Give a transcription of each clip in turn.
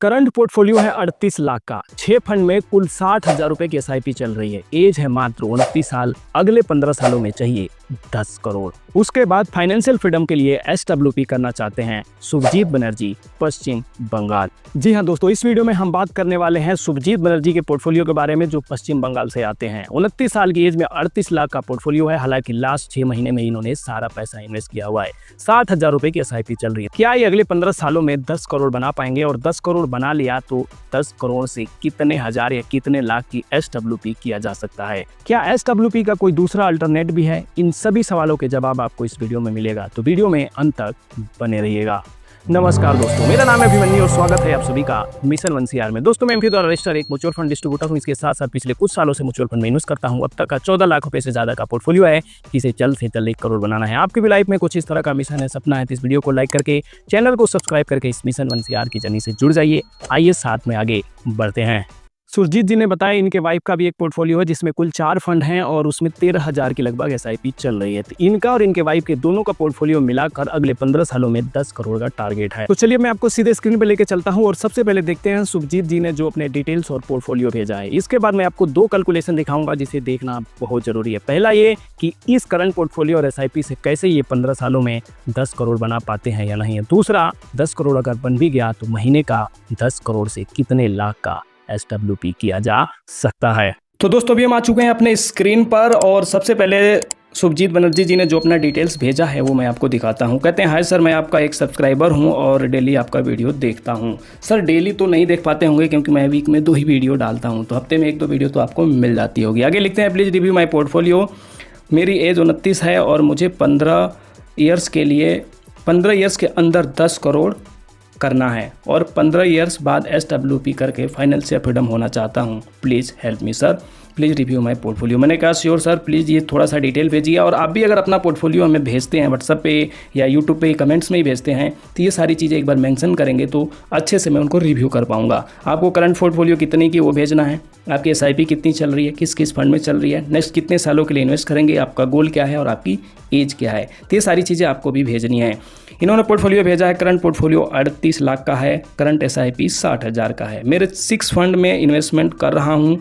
Current portfolio है 38 लाख का। 6 fund में कुल 60,000 रुपए की एसआईपी चल रही है। एज है मात्र 29 साल। अगले 15 सालों में चाहिए 10 करोड़। उसके बाद फाइनेंशियल फ्रीडम के लिए एसडब्ल्यूपी करना चाहते हैं शुभजीत बनर्जी, पश्चिम बंगाल। जी हाँ दोस्तों, इस वीडियो में हम बात करने वाले हैं शुभजीत बनर्जी के पोर्टफोलियो के बारे में, जो पश्चिम बंगाल से आते हैं। 29 साल की एज में 38 लाख का पोर्टफोलियो है। हालांकि लास्ट 6 महीने में इन्होंने सारा पैसा इन्वेस्ट किया हुआ है। 60,000 रुपए की एसआईपी चल रही है। क्या ये अगले 15 सालों में 10 करोड़ बना पाएंगे? और 10 करोड़ बना लिया तो 10 करोड़ से कितने हजार या कितने लाख की एसडब्ल्यूपी किया जा सकता है? क्या एसडब्ल्यूपी का कोई दूसरा अल्टरनेट भी है? इन सभी सवालों के जवाब आपको इस वीडियो में मिलेगा, तो वीडियो में अंत तक बने रहिएगा। नमस्कार दोस्तों, मेरा नाम है अभिमन्यु और स्वागत है आप सभी का मिशन 1CR में। दोस्तों, मैं एमपी द्वारा रजिस्टर्ड एक म्यूचुअल फंड डिस्ट्रीब्यूटर हूं। इसके साथ साथ पिछले कुछ सालों से म्यूचुअल फंड में इन्वेस्ट करता हूं। अब तक का 14 लाख रुपए से ज्यादा का पोर्टफोलियो है, जिसे जल्द से जल्द 1 करोड़ बनाना है। आपकी भी लाइफ में कुछ इस तरह का मिशन है, सपना है, तो इस वीडियो को लाइक करके, चैनल को सब्सक्राइब करके इस मिशन 1CR की जर्नी से जुड़ जाइए। आइए साथ में आगे बढ़ते हैं। सुरजीत जी ने बताया इनके वाइफ का भी एक पोर्टफोलियो है, जिसमें कुल 4 फंड हैं और उसमें 13,000 की लगभग एसआईपी चल रही है। तो इनका और इनके वाइफ के दोनों का पोर्टफोलियो मिलाकर अगले 15 सालों में 10 करोड़ का टारगेट है। तो चलिए मैं आपको सीधे स्क्रीन पर लेके चलता हूं और सबसे पहले देखते हैं सुरजीत जी ने जो अपने डिटेल्स और पोर्टफोलियो भेजा है। इसके बाद मैं आपको 2 कैलकुलेशन दिखाऊंगा, जिसे देखना बहुत जरूरी है। पहला ये कि इस करंट पोर्टफोलियो और एसआईपी से कैसे ये 15 सालों में 10 करोड़ बना पाते हैं या नहीं। दूसरा, 10 करोड़ अगर बन भी गया तो महीने का 10 करोड़ से कितने लाख का एसडब्ल्यूपी किया जा सकता है। तो दोस्तों, अभी हम आ चुके हैं अपने स्क्रीन पर और सबसे पहले शुभजीत बनर्जी जी ने जो अपना डिटेल्स भेजा है वो मैं आपको दिखाता हूं। कहते हैं, हाय सर, मैं आपका एक सब्सक्राइबर हूं और डेली आपका वीडियो देखता हूं। सर, डेली तो नहीं देख पाते होंगे क्योंकि मैं वीक में 2 ही वीडियो डालता हूं, तो हफ्ते में 1-2 वीडियो तो आपको मिल जाती होगी। आगे लिखते हैं, प्लीज़ रिव्यू माई पोर्टफोलियो। मेरी एज 29 है और मुझे 15 ईयर्स के अंदर 10 करोड़ करना है और 15 ईयर्स बाद एसडब्ल्यूपी करके फाइनेंशियल फ्रीडम होना चाहता हूँ। Please help me sir, please review my portfolio. मैंने कहा श्योर सर, प्लीज़ ये थोड़ा सा डिटेल भेजिए। और आप भी अगर अपना पोर्टफोलियो हमें भेजते हैं व्हाट्सएप पे या यूट्यूब पे कमेंट्स में ही भेजते हैं, तो ये सारी चीज़ें एक बार मेंशन करेंगे तो अच्छे से मैं उनको रिव्यू कर पाऊँगा। आपको करंट पोर्टफोलियो कितने की वो भेजना है, आपकी एसआईपी कितनी चल रही है, किस किस फंड में चल रही है, नेक्स्ट कितने सालों के लिए इन्वेस्ट करेंगे, आपका गोल क्या है और आपकी एज क्या है, तो ये सारी चीज़ें आपको भी भेजनी है। इन्होंने पोर्टफोलियो भेजा है, करंट पोर्टफोलियो 38 लाख का है, करंट एसआईपी 60,000 का है। मेरे 6 फंड में इन्वेस्टमेंट कर रहा हूँ।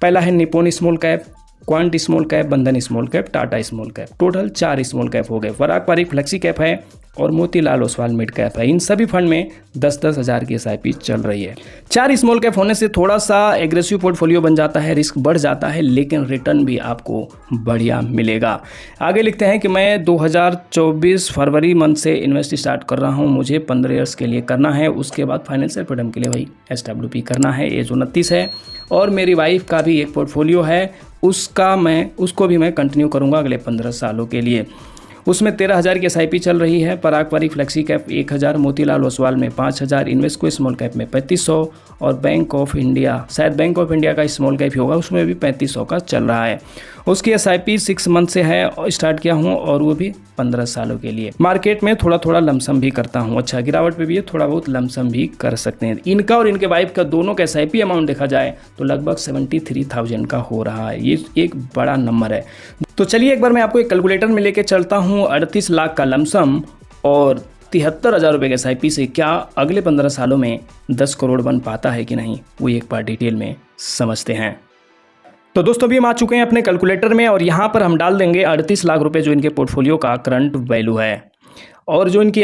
पहला है Nippon small cap, Quant small cap, Bandhan small cap, Tata small cap. Total 4 small cap हो गए। पराग पारिक फ्लेक्सी कैप है और मोतीलाल ओसवाल मिड कैप है। इन सभी फंड में 10-10 हज़ार की एसआईपी चल रही है। 4 स्मॉल कैप होने से थोड़ा सा एग्रेसिव पोर्टफोलियो बन जाता है, रिस्क बढ़ जाता है, लेकिन रिटर्न भी आपको बढ़िया मिलेगा। आगे लिखते हैं कि मैं 2024 फरवरी मंथ से इन्वेस्ट स्टार्ट कर रहा हूँ। मुझे 15 ईयर्स के लिए करना है, उसके बाद फाइनेंशियल फ्रीडम के लिए वही एसडब्ल्यूपी करना है। एज 29 है और मेरी वाइफ का भी एक पोर्टफोलियो है, उसको भी मैं कंटिन्यू करूँगा अगले 15 सालों के लिए। उसमें 13,000 की एसआईपी चल रही है। पराग पारिक फ्लेक्सी कैप 1,000, मोतीलाल ओसवाल में 5,000, इन्वेस्को स्मॉल कैप में 3,500 और बैंक ऑफ इंडिया, शायद बैंक ऑफ इंडिया का स्मॉल कैप ही होगा, उसमें भी 3,500 का चल रहा है। उसकी एसआईपी 6 मंथ से है और स्टार्ट किया हूँ और वो भी 15 सालों के लिए। मार्केट में थोड़ा थोड़ा लमसम भी करता हूँ। अच्छा, गिरावट पे भी है, थोड़ा बहुत लमसम भी कर सकते हैं। इनका और इनके वाइफ का दोनों का एसआईपी अमाउंट देखा जाए तो लगभग 73,000 का हो रहा है। ये एक बड़ा नंबर है। तो चलिए एक बार मैं आपको एक कैलकुलेटर में लेके चलता हूँ। 38 लाख का लमसम और 73,000 रुपये के एसआईपी से क्या अगले 15 सालों में 10 करोड़ बन पाता है कि नहीं, वो एक बार डिटेल में समझते हैं। तो दोस्तों, अभी हम आ चुके हैं अपने कैलकुलेटर में और यहाँ पर हम डाल देंगे 38 लाख रुपए जो इनके पोर्टफोलियो का करंट वैल्यू है। और जो इनकी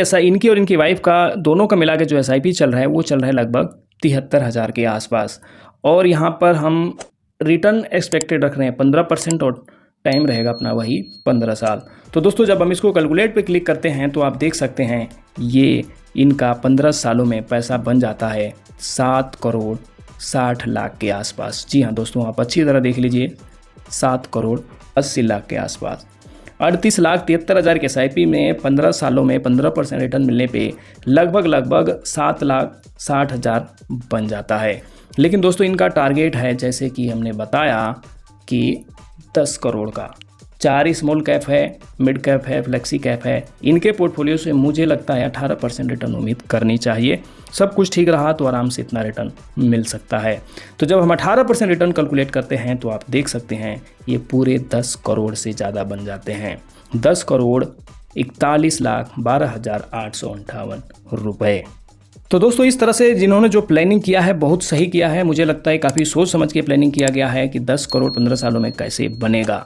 और इनकी वाइफ का दोनों का मिला के जो एसआईपी चल रहा है वो चल रहा है लगभग 73,000 के आसपास। और यहाँ पर हम रिटर्न एक्सपेक्टेड रख रहे हैं 15% और टाइम रहेगा अपना वही 15 साल। तो दोस्तों, जब हम इसको कैलकुलेट पे क्लिक करते हैं तो आप देख सकते हैं ये इनका 15 सालों में पैसा बन जाता है 7 करोड़ 60 लाख के आसपास। जी हाँ दोस्तों, आप अच्छी तरह देख लीजिए, 7 करोड़ 80 लाख के आसपास। 38,73,000 के एसआईपी में 15 सालों में 15% रिटर्न मिलने पे लगभग 7,60,000 बन जाता है। लेकिन दोस्तों, इनका टारगेट है, जैसे कि हमने बताया, कि 10 करोड़ का। 4 स्मॉल कैप है, मिड कैप है, फ्लेक्सी कैप है। इनके पोर्टफोलियो से मुझे लगता है 18% रिटर्न उम्मीद करनी चाहिए। सब कुछ ठीक रहा तो आराम से इतना रिटर्न मिल सकता है। तो जब हम 18% रिटर्न कैलकुलेट करते हैं तो आप देख सकते हैं ये पूरे 10 करोड़ से ज़्यादा बन जाते हैं। 10 करोड़ 41,12,858 रुपये। तो दोस्तों इस तरह से जिन्होंने जो प्लानिंग किया है बहुत सही किया है। मुझे लगता है काफ़ी सोच समझ के प्लानिंग किया गया है कि 10 करोड़ 15 सालों में कैसे बनेगा।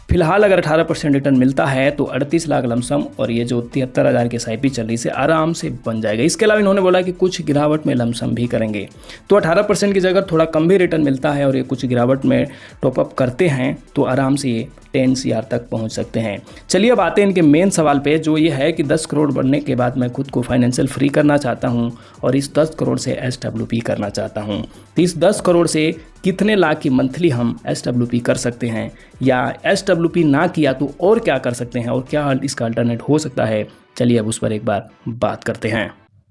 फिलहाल अगर 18% रिटर्न मिलता है तो 38 लाख लमसम और ये जो 73,000 की SIP चल रही से आराम से बन जाएगा। इसके अलावा इन्होंने बोला कि कुछ गिरावट में लमसम भी करेंगे, तो 18% की जगह थोड़ा कम भी रिटर्न मिलता है और ये कुछ गिरावट में टॉपअप करते हैं तो आराम से ये 10 CR तक पहुंच सकते हैं। चलिए अब आते हैं इनके मेन सवाल पे, जो ये है कि 10 करोड़ बनने के बाद मैं खुद को फाइनेंशियल फ्री करना चाहता हूं और इस 10 करोड़ से SWP करना चाहता हूं। तो इस 10 करोड़ से कितने लाख की मंथली हम SWP कर सकते हैं, या SWP ना किया तो और क्या कर सकते हैं और क्या इसका अल्टरनेट हो सकता है। चलिए अब उस पर एक बार बात करते हैं।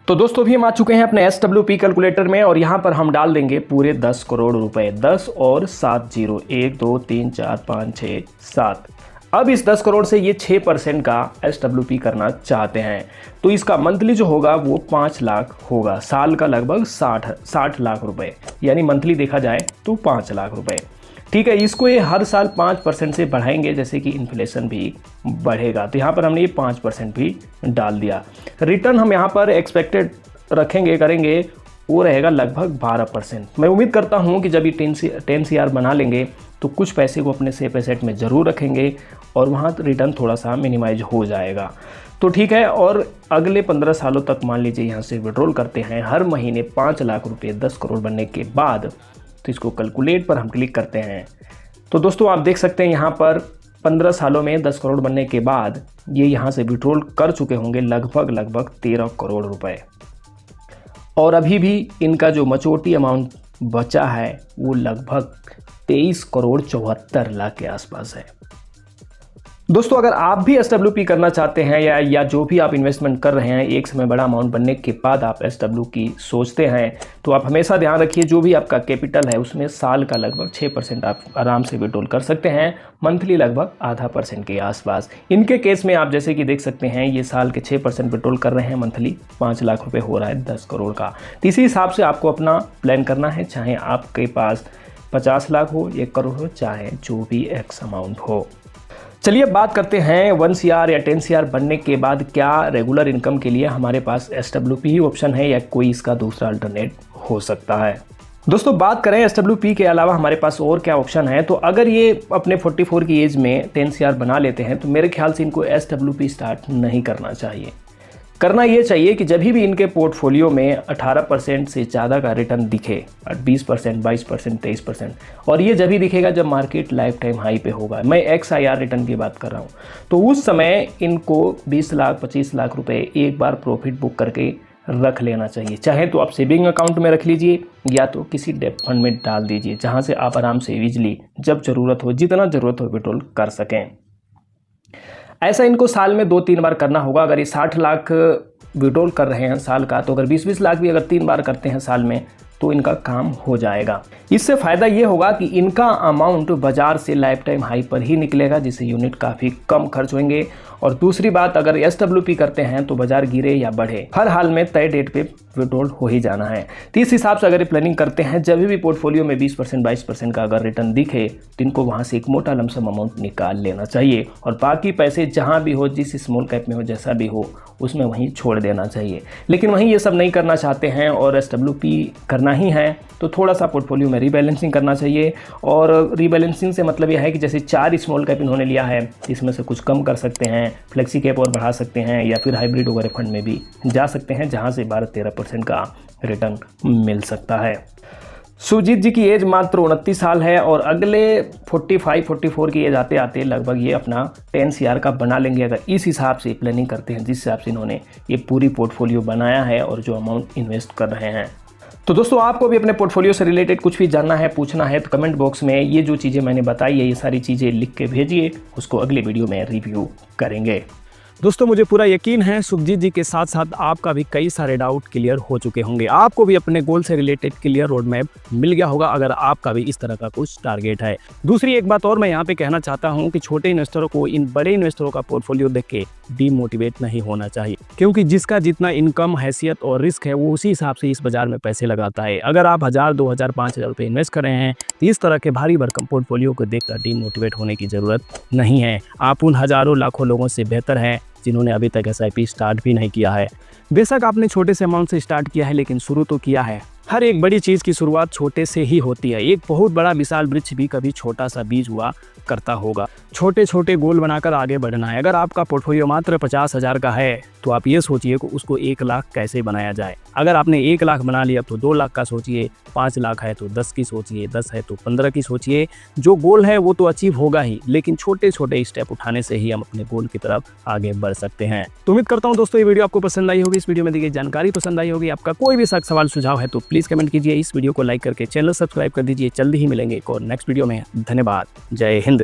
तो दोस्तों अभी हम आ चुके हैं अपने SWP कैलकुलेटर में और यहाँ पर हम डाल देंगे पूरे 10 करोड़ रुपए, 10 और 7 जीरो, 1 2 3 4 5 6 7। अब इस 10 करोड़ से ये 6% का SWP करना चाहते हैं तो इसका मंथली जो होगा वो 5 लाख होगा, साल का लगभग 60 लाख रुपए, यानी मंथली देखा जाए तो 5 लाख रुपए। ठीक है, इसको ये हर साल 5% से बढ़ाएंगे जैसे कि इन्फ्लेशन भी बढ़ेगा। तो यहाँ पर हमने ये 5% भी डाल दिया। रिटर्न हम यहाँ पर एक्सपेक्टेड करेंगे वो रहेगा लगभग 12%। मैं उम्मीद करता हूँ कि जब ये 10 CR बना लेंगे तो कुछ पैसे को अपने सेफ एसेट में ज़रूर रखेंगे और वहाँ रिटर्न थोड़ा सा मिनिमाइज हो जाएगा। तो ठीक है, और अगले 15 सालों तक मान लीजिए यहाँ से विड्रॉल करते हैं हर महीने 5 लाख रुपये 10 करोड़ बनने के बाद। तो इसको कैलकुलेट पर हम क्लिक करते हैं तो दोस्तों आप देख सकते हैं यहाँ पर 15 सालों में 10 करोड़ बनने के बाद ये यहाँ से विड्रॉल कर चुके होंगे लगभग 13 करोड़ रुपए, और अभी भी इनका जो मैच्योरिटी अमाउंट बचा है वो लगभग 23 करोड़ 74 लाख के आसपास है। दोस्तों अगर आप भी SWP करना चाहते हैं या जो भी आप इन्वेस्टमेंट कर रहे हैं एक समय बड़ा अमाउंट बनने के बाद आप SW की सोचते हैं तो आप हमेशा ध्यान रखिए जो भी आपका कैपिटल है उसमें साल का लगभग 6% आप आराम से विड्रॉल कर सकते हैं, मंथली लगभग 0.5% के आसपास। इनके केस में आप जैसे कि देख सकते हैं ये साल के 6% विड्रॉल कर रहे हैं, मंथली 5 लाख रुपये हो रहा है 10 करोड़ का। तो इसी हिसाब से आपको अपना प्लान करना है, चाहे आपके पास 50 लाख हो, 1 करोड़ हो, चाहे जो भी एक्स अमाउंट हो। चलिए बात करते हैं 1 CR या 10 CR बनने के बाद क्या रेगुलर इनकम के लिए हमारे पास SWP ही ऑप्शन है या कोई इसका दूसरा अल्टरनेट हो सकता है। दोस्तों बात करें SWP के अलावा हमारे पास और क्या ऑप्शन है, तो अगर ये अपने 44 की एज में 10 CR बना लेते हैं तो मेरे ख्याल से इनको SWP स्टार्ट नहीं करना चाहिए। करना ये चाहिए कि जब भी इनके पोर्टफोलियो में 18% से ज़्यादा का रिटर्न दिखे, 20%, 22%, 23%, और ये जब भी दिखेगा जब मार्केट लाइफ टाइम हाई पे होगा, मैं XIR रिटर्न की बात कर रहा हूँ, तो उस समय इनको 20 लाख 25 लाख रुपए एक बार प्रॉफिट बुक करके रख लेना चाहिए। चाहे तो आप सेविंग अकाउंट में रख लीजिए या तो किसी डेट फंड में डाल दीजिए जहाँ से आप आराम से इजीली जब ज़रूरत हो, जितना ज़रूरत हो विड्रॉल कर सकें। ऐसा इनको साल में 2-3 बार करना होगा। अगर ये 60 लाख विड्रॉल कर रहे हैं साल का, तो अगर 20-20 लाख भी अगर 3 बार करते हैं साल में तो इनका काम हो जाएगा। इससे फ़ायदा ये होगा कि इनका अमाउंट बाज़ार से लाइफ टाइम हाई पर ही निकलेगा, जिससे यूनिट काफ़ी कम खर्च होंगे। और दूसरी बात, अगर SWP करते हैं तो बाज़ार गिरे या बढ़े हर हाल में तय डेट पे विड्रॉल हो ही जाना है। तो इस हिसाब से अगर ये प्लानिंग करते हैं जब भी पोर्टफोलियो में 20% 22% का अगर रिटर्न दिखे तो इनको वहाँ से एक मोटा लमसम अमाउंट निकाल लेना चाहिए और बाकी पैसे जहाँ भी हो, जिस स्मॉल कैप में हो, जैसा भी हो, उसमें वहीं छोड़ देना चाहिए। लेकिन वहीं ये सब नहीं करना चाहते हैं और SWP करना ही है तो थोड़ा सा पोर्टफोलियो में रीबैलेंसिंग करना चाहिए। और रीबैलेंसिंग से मतलब यह है कि जैसे 4 स्मॉल कैप इन्होंने लिया है, इसमें से कुछ कम कर सकते हैं, फ्लेक्सी कैप और बढ़ा सकते हैं, या फिर हाइब्रिड वगैरह फंड में भी जा सकते हैं जहां से 12-13% का रिटर्न मिल सकता है। सुजीत जी की एज मात्र 29 साल है और अगले 45-44 की एज आते आते लगभग ये अपना 10 CR का बना लेंगे अगर इस हिसाब से प्लानिंग करते हैं जिस हिसाब से इन्होंने ये पूरी पोर्टफोलियो बनाया है और जो अमाउंट इन्वेस्ट कर रहे हैं। तो दोस्तों आपको भी अपने पोर्टफोलियो से रिलेटेड कुछ भी जानना है, पूछना है, तो कमेंट बॉक्स में ये जो चीज़ें मैंने बताई है ये सारी चीज़ें लिख के भेजिए, उसको अगली वीडियो में रिव्यू करेंगे। दोस्तों मुझे पूरा यकीन है सुखजीत जी के साथ साथ आपका भी कई सारे डाउट क्लियर हो चुके होंगे, आपको भी अपने गोल से रिलेटेड क्लियर रोड मैप मिल गया होगा अगर आपका भी इस तरह का कुछ टारगेट है। दूसरी एक बात और मैं यहाँ पे कहना चाहता हूँ कि छोटे इन्वेस्टरों को इन बड़े इन्वेस्टरों का पोर्टफोलियो देख के डीमोटिवेट नहीं होना चाहिए, क्योंकि जिसका जितना इनकम, हैसियत और रिस्क है वो उसी हिसाब से इस बाजार में पैसे लगाता है। अगर आप 1000, 2000, 5000 रुपये इन्वेस्ट कर रहे हैं तो इस तरह के भारी भरकम पोर्टफोलियो को देखकर डीमोटिवेट होने की ज़रूरत नहीं है। आप उन हज़ारों लाखों लोगों से बेहतर हैं जिन्होंने अभी तक SIP स्टार्ट भी नहीं किया है। बेशक आपने छोटे से अमाउंट से स्टार्ट किया है, लेकिन शुरू तो किया है। हर एक बड़ी चीज़ की शुरुआत छोटे से ही होती है। एक बहुत बड़ा विशाल वृक्ष भी कभी छोटा सा बीज हुआ करता होगा। छोटे छोटे गोल बनाकर आगे बढ़ना है। अगर आपका पोर्टफोलियो मात्र 50,000 का है तो आप ये सोचिए कि उसको 1 लाख कैसे बनाया जाए। अगर आपने 1 लाख बना लिया तो 2 लाख का सोचिए, 5 लाख है तो 10 की सोचिए, 10 है तो 15 की सोचिए। जो गोल है वो तो अचीव होगा ही, लेकिन छोटे छोटे स्टेप उठाने से ही हम अपने गोल की तरफ आगे बढ़ सकते हैं। तो उम्मीद करता हूँ दोस्तों ये वीडियो आपको पसंद आई होगी। इस वीडियो में दी गई जानकारी पसंद आई होगी। आपका कोई भी सवाल सुझाव है तो प्लीज़ कमेंट कीजिए। इस वीडियो को लाइक करके चैनल सब्सक्राइब कर दीजिए। जल्दी ही मिलेंगे एक और नेक्स्ट वीडियो में। धन्यवाद। जय हिंद।